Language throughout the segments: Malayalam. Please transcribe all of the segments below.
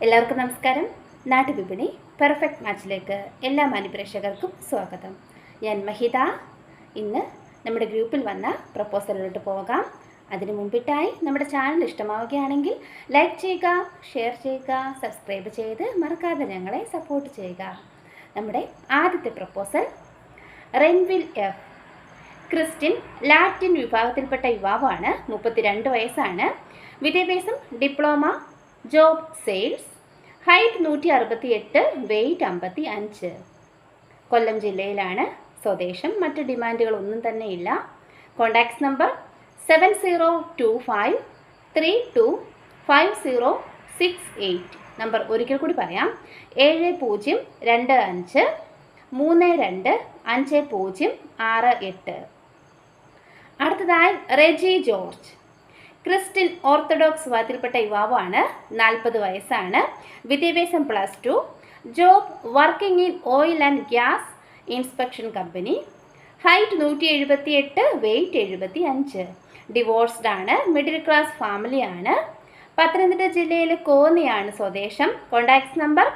എല്ലാവർക്കും നമസ്കാരം. നാട്ടുവിപണി പെർഫെക്റ്റ് മാച്ചിലേക്ക് എല്ലാ മാന്യപ്രേക്ഷകർക്കും സ്വാഗതം. ഞാൻ മഹിത. ഇന്ന് നമ്മുടെ ഗ്രൂപ്പിൽ വന്ന പ്രപ്പോസലിലോട്ട് പോകാം. അതിനു മുമ്പിട്ടായി നമ്മുടെ ചാനൽ ഇഷ്ടമാവുകയാണെങ്കിൽ ലൈക്ക് ചെയ്യുക, ഷെയർ ചെയ്യുക, സബ്സ്ക്രൈബ് ചെയ്ത് മറക്കാതെ ഞങ്ങളെ സപ്പോർട്ട് ചെയ്യുക. നമ്മുടെ ആദ്യത്തെ proposal Renvil F. Christian Latin വിഭാഗത്തിൽപ്പെട്ട യുവാവാണ്. 32 വയസ്സാണ്. വിദ്യാഭ്യാസം diploma, job sales. Height 168, weight 55. Kollam ജില്ലയിലാണ്. സ്വദേശം. മറ്റ് ഡിമാൻഡുകളൊന്നും തന്നെ ഇല്ല. Contacts number 7025325068. നമ്പർ ഒരിക്കൽ കൂടി പറയാം, 7025325068. അടുത്തതായി റെജി ജോർജ്. ക്രിസ്ത്യൻ ഓർത്തഡോക്സ് വിഭാഗത്തിൽപ്പെട്ട യുവാവാണ്. 40 വയസ്സാണ്. വിദ്യാഭ്യാസം +2, job working in oil and gas inspection company. Height 178, weight 75. Divorced ആണ്. മിഡിൽ ക്ലാസ് ഫാമിലിയാണ്. പത്തനംതിട്ട ജില്ലയിലെ കോന്നിയാണ് സ്വദേശം. Contacts number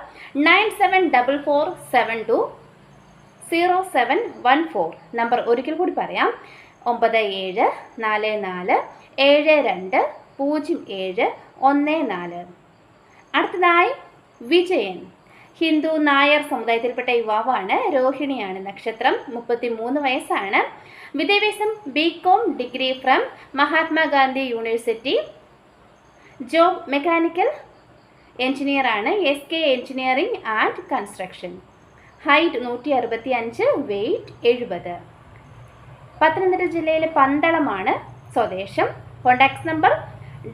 9744720714. നമ്പർ ഒരിക്കൽ കൂടി പറയാം, 9744720714. അടുത്തതായി വിജയൻ. ഹിന്ദു നായർ സമുദായത്തിൽപ്പെട്ട യുവാവാണ്. രോഹിണിയാണ് നക്ഷത്രം. 33 വയസ്സാണ്. വിദ്യാഭ്യാസം BCom degree from Mahatma Gandhi university. Job mechanical engineer ആണ്. SK engineering and construction. Height 165, weight 70. Pathanamthitta ജില്ലയിലെ പന്തളമാണ് സ്വദേശം. Contacts number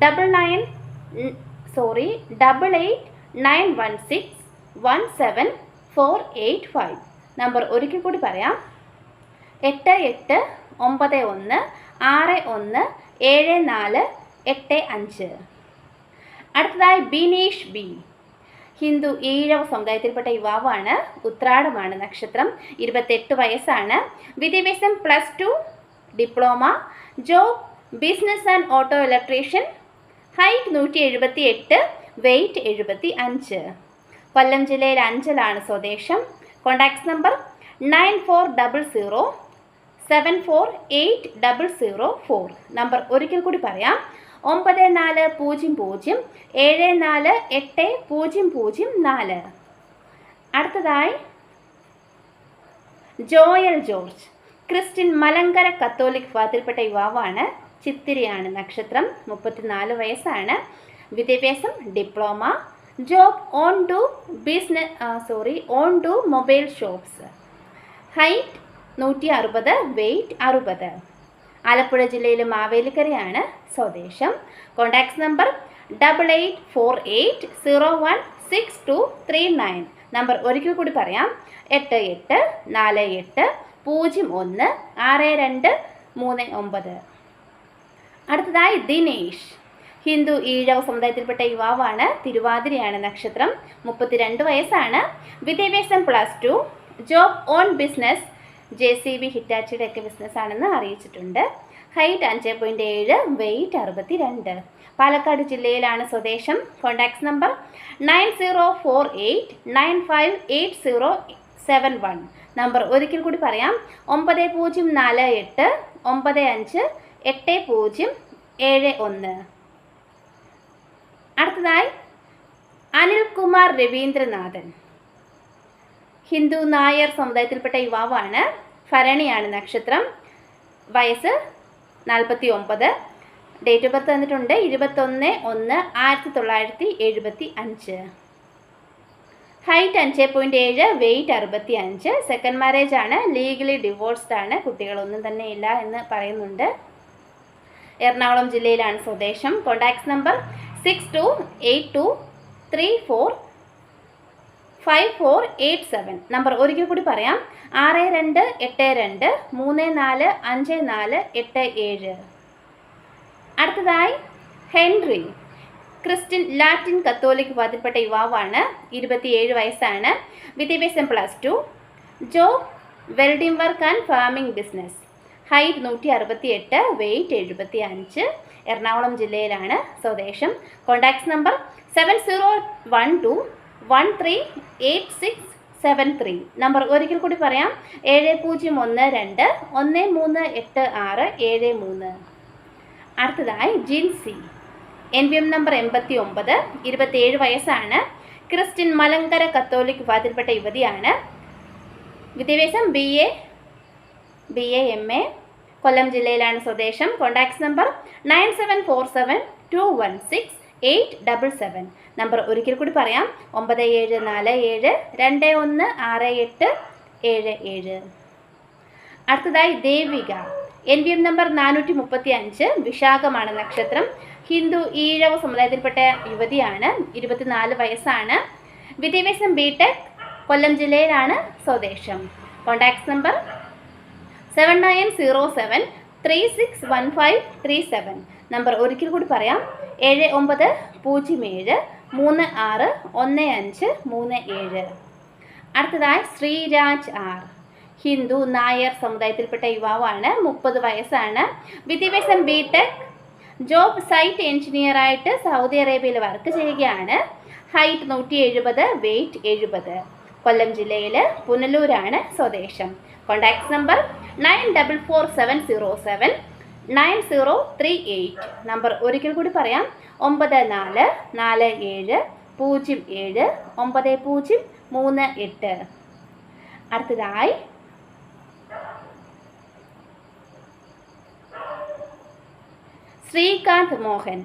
8891617485. നമ്പർ ഒരിക്കൽ കൂടി പറയാം, 8891617485. അടുത്തതായി ബിനീഷ് ബി. ഹിന്ദു ഈഴവ സമുദായത്തിൽപ്പെട്ട യുവാവാണ്. ഉത്രാടമാണ് നക്ഷത്രം. 28 വയസ്സാണ്. വിദ്യാഭ്യാസം +2, diploma, job business and auto electrician. Height 178, weight 75. Kollam ജില്ലയിൽ അഞ്ചലാണ് സ്വദേശം. Contacts number 9400748004. നമ്പർ ഒരിക്കൽ കൂടി പറയാം, 9407480004. അടുത്തതായി Joel George. Christian Malankara Catholic വിഭാഗത്തിൽപ്പെട്ട യുവാവാണ്. ചിത്തിരിയാണ് നക്ഷത്രം. 34 വയസ്സാണ്. വിദ്യാഭ്യാസം diploma, job on to mobile shops. Height 160, weight 60. Alappuzha ജില്ലയിലെ മാവേലിക്കരയാണ് സ്വദേശം. Contacts number 8848016239. നമ്പർ ഒരിക്കൽ കൂടി പറയാം, 8848016239. അടുത്തതായി ദിനേശ്. ഹിന്ദു ഈഴവ സമുദായത്തിൽപ്പെട്ട യുവാവാണ്. തിരുവാതിരയാണ് നക്ഷത്രം. 32 വയസ്സാണ്. വിദ്യാഭ്യാസം +2, ജോബ് ഓൺ ബിസിനസ്, JCB ഹിറ്റാച്ചിയുടെ ഒക്കെ ബിസിനസ്സാണെന്ന് അറിയിച്ചിട്ടുണ്ട്. Height 5.7, weight 62. പാലക്കാട് ജില്ലയിലാണ് സ്വദേശം. Contacts number 9048958071. നമ്പർ ഒരിക്കൽ കൂടി പറയാം, 9048958071. അടുത്തതായി അനിൽകുമാർ രവീന്ദ്രനാഥൻ. ഹിന്ദു നായർ സമുദായത്തിൽപ്പെട്ട യുവാവാണ്. ഭരണിയാണ് നക്ഷത്രം. വയസ്സ് 49. ഡേറ്റ് ഓഫ് ബർത്ത് തന്നിട്ടുണ്ട് 21/1/1975. Height 5.7, weight 65. സെക്കൻഡ് മാരേജ് ആണ്. ലീഗലി ഡിവോഴ്സ്ഡ് ആണ്. കുട്ടികളൊന്നും തന്നെ ഇല്ല എന്ന് പറയുന്നുണ്ട്. എറണാകുളം ജില്ലയിലാണ് സ്വദേശം. Contacts number 6282345487. നമ്പർ ഒരിക്കൽ കൂടി പറയാം, 6282345487. അടുത്തതായി ഹെൻറി. ക്രിസ്ത്യൻ ലാറ്റിൻ കത്തോലിക് വിഭാഗത്തിൽപ്പെട്ട യുവാവാണ്. 27 വയസ്സാണ്. വിദ്യാഭ്യാസം +2, job welding work and farming business. Height 168, weight 75. Ernakulam ജില്ലയിലാണ് സ്വദേശം. Contacts number 12138673. നമ്പർ ഒരിക്കൽ കൂടി പറയാം, 7012138673. അടുത്തതായി ജിൻസി, NVM നമ്പർ 89, 27 വയസ്സാണ്. ക്രിസ്ത്യൻ മലങ്കര കത്തോലിക് വിഭാഗത്തിൽപ്പെട്ട യുവതിയാണ്. വിദ്യാഭ്യാസം BA MA, കൊല്ലം ജില്ലയിലാണ് സ്വദേശം. Contacts number 9747216877. നമ്പർ ഒരിക്കൽ കൂടി പറയാം, 9747216877. അടുത്തതായി ദേവിക, NVM നമ്പർ 435, വിശാഖമാണ് നക്ഷത്രം. ഹിന്ദു ഈഴവ സമുദായത്തിൽപ്പെട്ട യുവതിയാണ്. 24 വയസ്സാണ്. വിദ്യാഭ്യാസം BTech, കൊല്ലം ജില്ലയിലാണ് സ്വദേശം. Contacts number 7907361537. നമ്പർ ഒരിക്കൽ കൂടി പറയാം, 7907361537. അടുത്തതായി ശ്രീരാജ് R, ഹിന്ദു നായർ സമുദായത്തിൽപ്പെട്ട യുവാവാണ്. 30 വയസ്സാണ്. വിദ്യാഭ്യാസം BTech, ജോബ് സൈറ്റ് എഞ്ചിനീയറായിട്ട് സൗദി അറേബ്യയിൽ വർക്ക് ചെയ്യുകയാണ്. Height 170, weight 70. കൊല്ലം ജില്ലയിൽ പുനലൂരാണ് സ്വദേശം. Contacts number 9440799038. നമ്പർ ഒരിക്കൽ കൂടി പറയാം, 9447079038. അടുത്തതായി ശ്രീകാന്ത് മോഹൻ,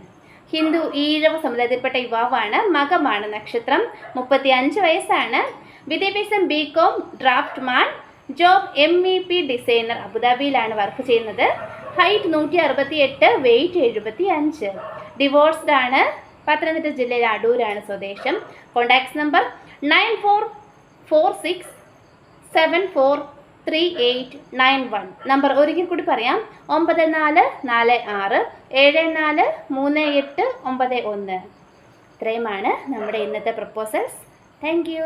ഹിന്ദു ഈഴവ സമുദായത്തിൽപ്പെട്ട യുവാവാണ്. മകമാണ് നക്ഷത്രം. 35 വയസ്സാണ്. വിദ്യാഭ്യാസം BCom draftsman, job MEP designer, അബുദാബിയിലാണ് വർക്ക് ചെയ്യുന്നത്. Height 168, weight 75. ഡിവോഴ്സ്ഡ് ആണ്. പത്തനംതിട്ട ജില്ലയിലെ അടൂരാണ് സ്വദേശം. Contacts number 9446743891. നമ്പർ ഒരിക്കൽ കൂടി പറയാം, 9446743891. ഇത്രയുമാണ് നമ്മുടെ ഇന്നത്തെ പ്രപ്പോസൽസ്. Thank you.